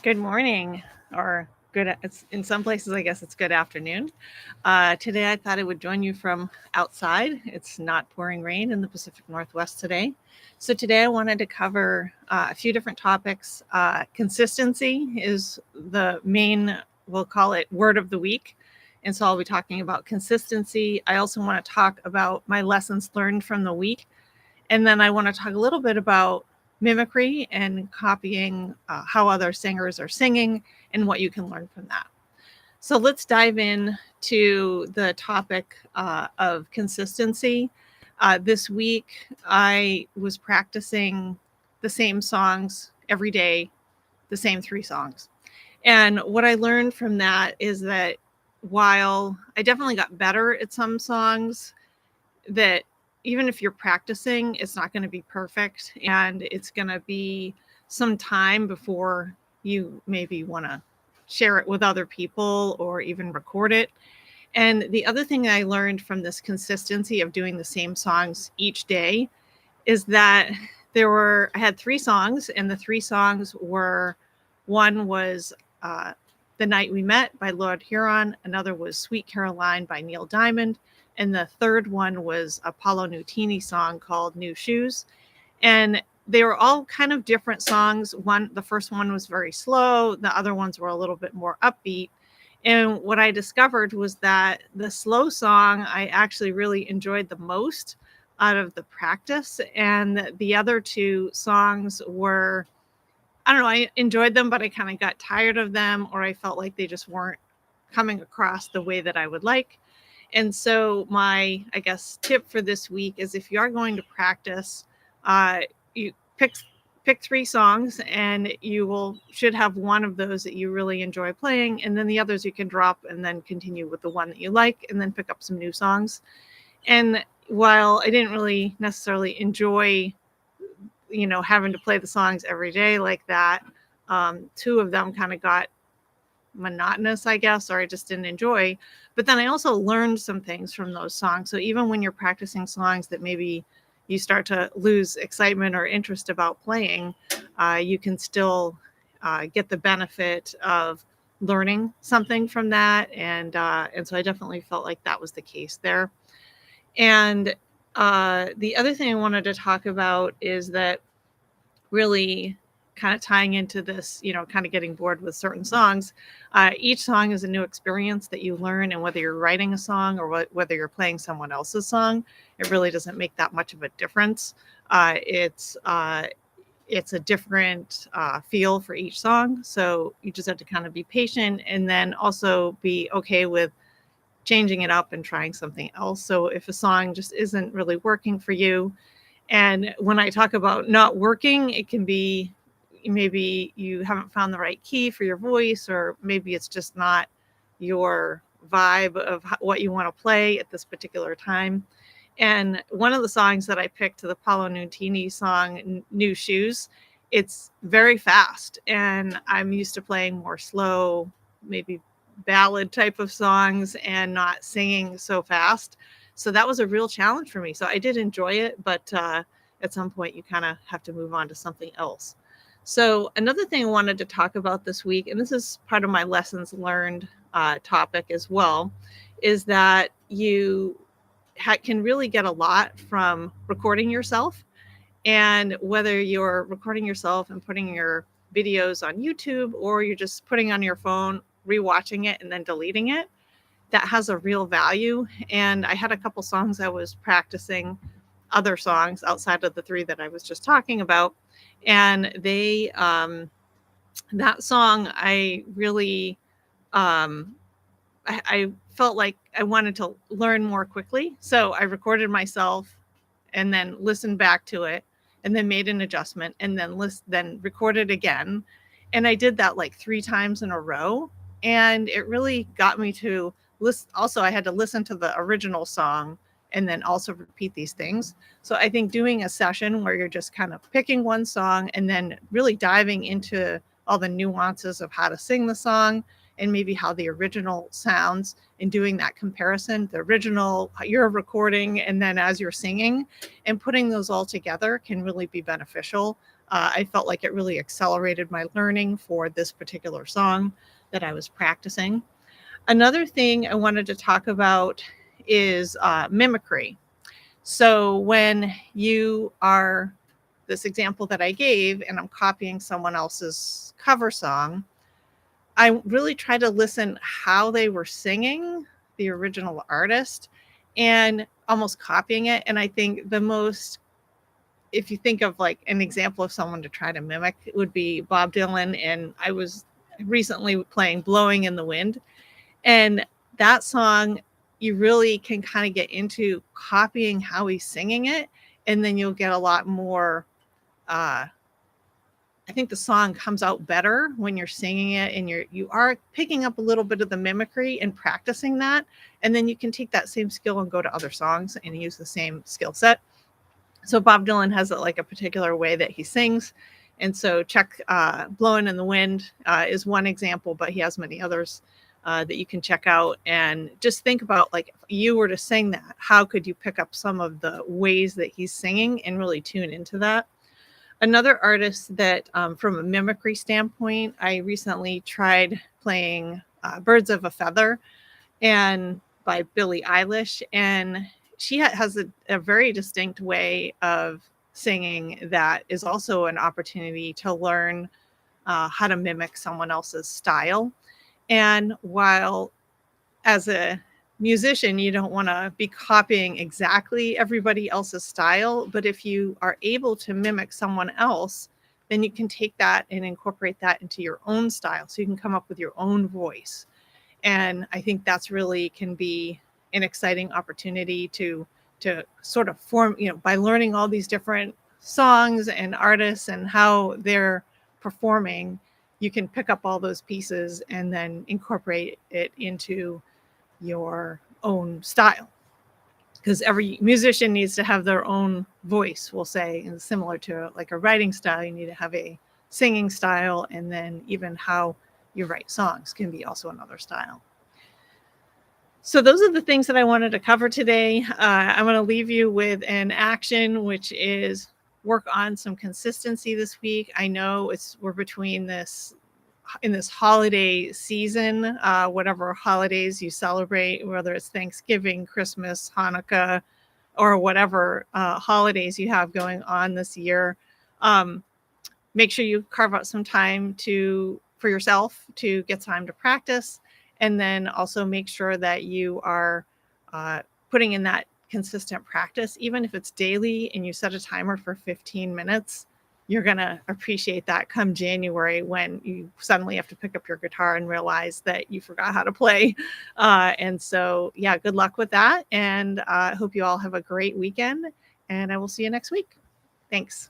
Good morning, or it's in some places, I guess it's good afternoon. Today, I thought I would join you from outside. It's not pouring rain in the Pacific Northwest today. So, today I wanted to cover a few different topics. Consistency is the main, we'll call it word of the week. And so, I'll be talking about consistency. I also want to talk about my lessons learned from the week. And then I want to talk a little bit about mimicry and copying, how other singers are singing and what you can learn from that. So let's dive in to the topic of consistency. This week, I was practicing the same songs every day, the same three songs. And what I learned from that is that while I definitely got better at some songs, that even if you're practicing, it's not going to be perfect, and it's going to be some time before you maybe want to share it with other people or even record it. And the other thing I learned from this consistency of doing the same songs each day is that I had three songs, and the three songs were, one was The Night We Met by Lord Huron, another was Sweet Caroline by Neil Diamond, and the third one was a Paolo Nutini song called New Shoes. And they were all kind of different songs. The first one was very slow, the other ones were a little bit more upbeat. And what I discovered was that the slow song I actually really enjoyed the most out of the practice. And the other two songs were, I don't know, I enjoyed them, but I kind of got tired of them, or I felt like they just weren't coming across the way that I would like. And so, my, I guess, tip for this week is if you are going to practice, you pick three songs, and should have one of those that you really enjoy playing, and then the others you can drop and then continue with the one that you like, and then pick up some new songs. And while I didn't really necessarily enjoy, having to play the songs every day like that, two of them kind of got monotonous, I guess, or I just didn't enjoy. But then I also learned some things from those songs. So even when you're practicing songs that maybe you start to lose excitement or interest about playing, you can still get the benefit of learning something from that. And so I definitely felt like that was the case there. And the other thing I wanted to talk about is that, really kind of tying into this, kind of getting bored with certain songs. Each song is a new experience that you learn, and whether you're writing a song or whether you're playing someone else's song, it really doesn't make that much of a difference. It's a different feel for each song, so you just have to kind of be patient, and then also be okay with changing it up and trying something else. So if a song just isn't really working for you, and when I talk about not working, it can be maybe you haven't found the right key for your voice, or maybe it's just not your vibe of what you want to play at this particular time. And one of the songs that I picked, the Paolo Nutini song, New Shoes, it's very fast. And I'm used to playing more slow, maybe ballad type of songs, and not singing so fast. So that was a real challenge for me. So I did enjoy it, but at some point you kind of have to move on to something else. So another thing I wanted to talk about this week, and this is part of my lessons learned topic as well, is that you can really get a lot from recording yourself. And whether you're recording yourself and putting your videos on YouTube, or you're just putting on your phone, rewatching it, and then deleting it, that has a real value. And I had a couple songs I was practicing, other songs outside of the three that I was just talking about. And that song, I really, I felt like I wanted to learn more quickly. So I recorded myself and then listened back to it, and then made an adjustment, and then recorded again. And I did that like three times in a row. And it really got me to listen. Also, I had to listen to the original song and then also repeat these things. So I think doing a session where you're just kind of picking one song and then really diving into all the nuances of how to sing the song, and maybe how the original sounds, and doing that comparison, the original, you're recording, and then as you're singing, and putting those all together can really be beneficial I felt like it really accelerated my learning for this particular song that I was practicing. Another thing I wanted to talk about is mimicry. So when you are, this example that I gave, and I'm copying someone else's cover song, I really try to listen how they were singing, the original artist, and almost copying it. And I think the most, if you think of like an example of someone to try to mimic, it would be Bob Dylan. And I was recently playing Blowing in the Wind. And that song, you really can kind of get into copying how he's singing it. And then you'll get a lot more. I think the song comes out better when you're singing it and you are picking up a little bit of the mimicry and practicing that. And then you can take that same skill and go to other songs and use the same skill set. So Bob Dylan has like a particular way that he sings. And so check Blowing in the Wind is one example, but he has many others that you can check out. And just think about, like, if you were to sing that, how could you pick up some of the ways that he's singing and really tune into that? Another artist that, from a mimicry standpoint, I recently tried playing Birds of a Feather and by Billie Eilish. And she has a very distinct way of singing that is also an opportunity to learn how to mimic someone else's style. And while as a musician, you don't want to be copying exactly everybody else's style, but if you are able to mimic someone else, then you can take that and incorporate that into your own style. So you can come up with your own voice. And I think that's really can be an exciting opportunity to sort of form, by learning all these different songs and artists and how they're performing, you can pick up all those pieces and then incorporate it into your own style, because every musician needs to have their own voice, we'll say, and similar to like a writing style, you need to have a singing style, and then even how you write songs can be also another style. So those are the things that I wanted to cover today. I'm going to leave you with an action, which is work on some consistency this week. I know we're between this in this holiday season, whatever holidays you celebrate, whether it's Thanksgiving, Christmas, Hanukkah, or whatever holidays you have going on this year. Make sure you carve out some time for yourself to get time to practice. And then also make sure that you are putting in that consistent practice, even if it's daily and you set a timer for 15 minutes. You're going to appreciate that come January when you suddenly have to pick up your guitar and realize that you forgot how to play. And so, yeah, good luck with that. And I hope you all have a great weekend. And I will see you next week. Thanks.